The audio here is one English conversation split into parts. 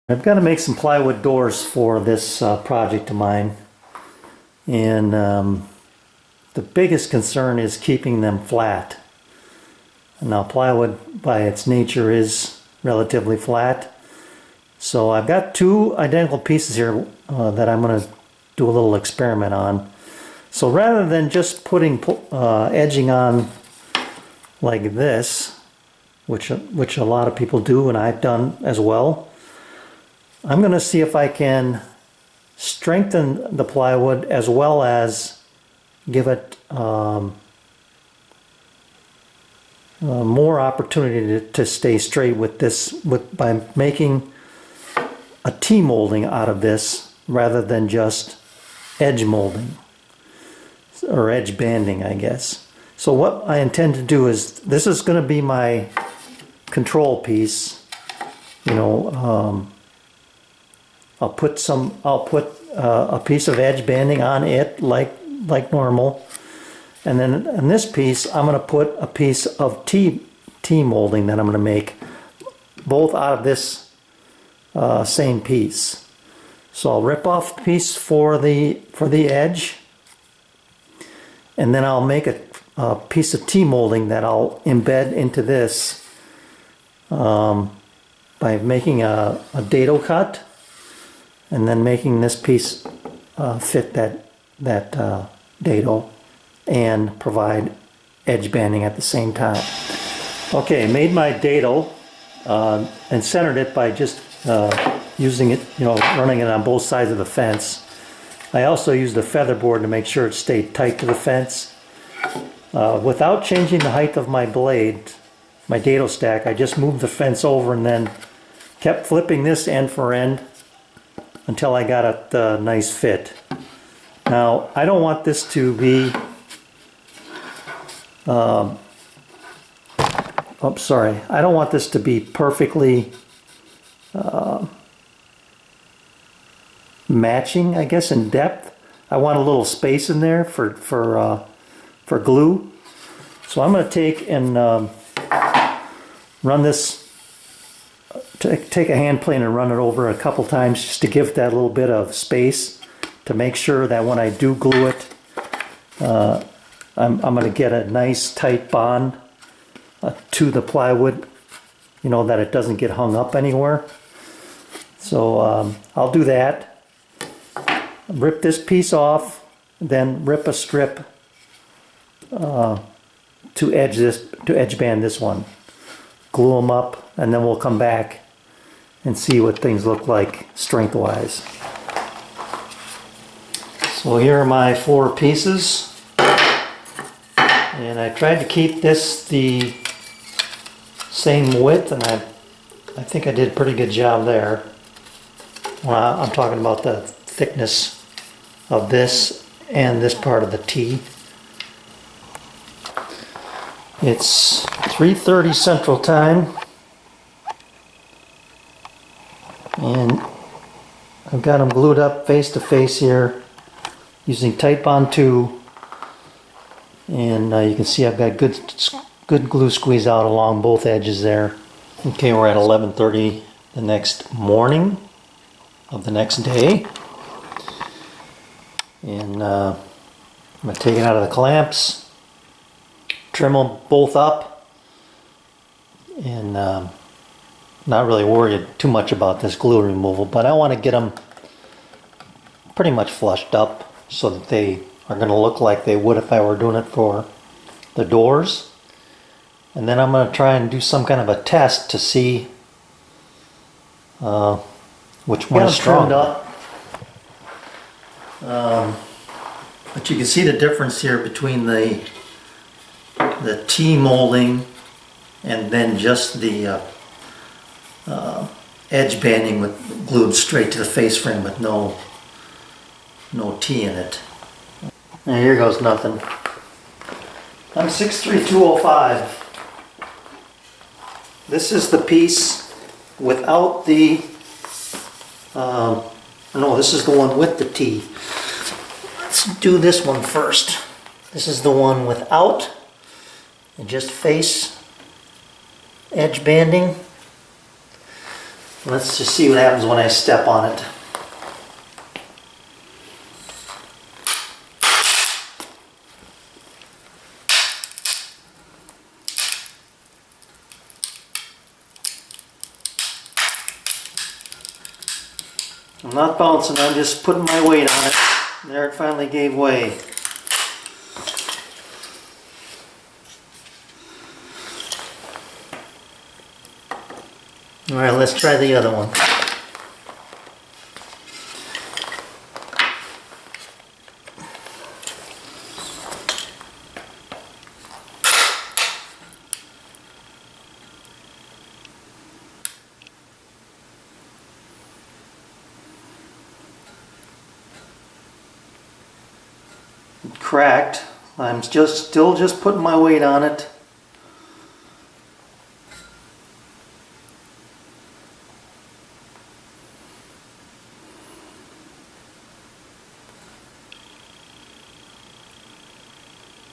I've got to make some plywood doors for this project of mine, and the biggest concern is keeping them flat. Now plywood by its nature is relatively flat, so I've got two identical pieces here that I'm going to do a little experiment on. So rather than just putting edging on like this, which a lot of people do and I've done as well, I'm going to see if I can strengthen the plywood as well as give it more opportunity to stay straight with this, by making a T-molding out of this rather than just edge molding or edge banding, I guess. So what I intend to do is, this is going to be my control piece. You know, I'll put a piece of edge banding on it like normal, and then in this piece I'm going to put a piece of T molding that I'm going to make, both out of this same piece. So I'll rip off a piece for the edge, and then I'll make a piece of T molding that I'll embed into this by making a dado cut, and then making this piece fit that dado and provide edge banding at the same time. Okay, made my dado and centered it by just using it, you know, running it on both sides of the fence. I also used a feather board to make sure it stayed tight to the fence. Without changing the height of my blade, my dado stack, I just moved the fence over and then kept flipping this end for end until I got a nice fit. Now, I don't want this to be, I don't want this to be perfectly matching, I guess, in depth. I want a little space in there for glue. So I'm going to take and run this. Take a hand plane and run it over a couple times just to give that little bit of space to make sure that when I do glue it, I'm going to get a nice tight bond to the plywood, you know, that it doesn't get hung up anywhere. So I'll do that. Rip this piece off, then rip a strip to edge band this one. Glue them up, and then we'll come back and see what things look like strength-wise. So here are my 4 pieces, and I tried to keep this the same width, and I think I did a pretty good job there. Well, I'm talking about the thickness of this and this part of the T. It's 3:30 Central Time, and I've got them glued up face to face here using Titebond 2, and you can see I've got good glue squeeze out along both edges there. Okay, we're at 11:30 the next morning of the next day, and I'm going to take it out of the clamps, trim them both up, and not really worried too much about this glue removal, but I want to get them pretty much flushed up so that they are going to look like they would if I were doing it for the doors. And then I'm going to try and do some kind of a test to see which one is stronger. But you can see the difference here between the T molding and then just the edge banding with glued straight to the face frame with no T in it. And here goes nothing. I'm 63205. This is the piece without the no, this is the one with the T. Let's do this one first. This is the one without, and just face edge banding. Let's just see what happens when I step on it. I'm not bouncing, I'm just putting my weight on it. There, it finally gave way. Alright, let's try the other one. It cracked. I'm still just putting my weight on it.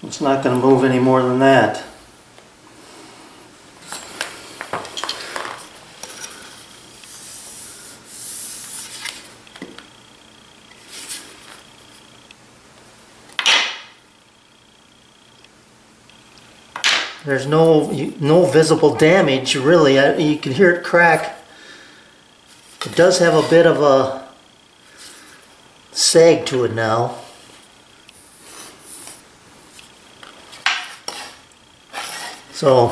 It's not going to move any more than that. There's no visible damage, really. You can hear it crack. It does have a bit of a sag to it now. So,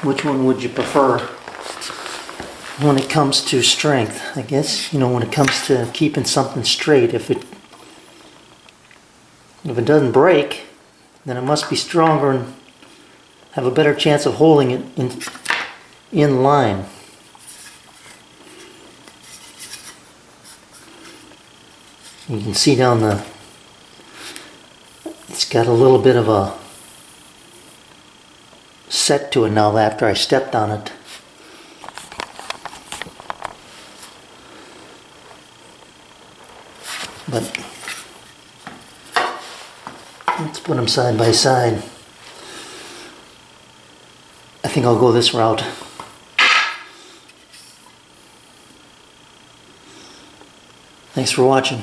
which one would you prefer when it comes to strength? I guess, when it comes to keeping something straight, if it doesn't break, then it must be stronger and have a better chance of holding it in line. You can see down it's got a little bit of a set to it now after I stepped on it. But let's put them side by side. I think I'll go this route. Thanks for watching.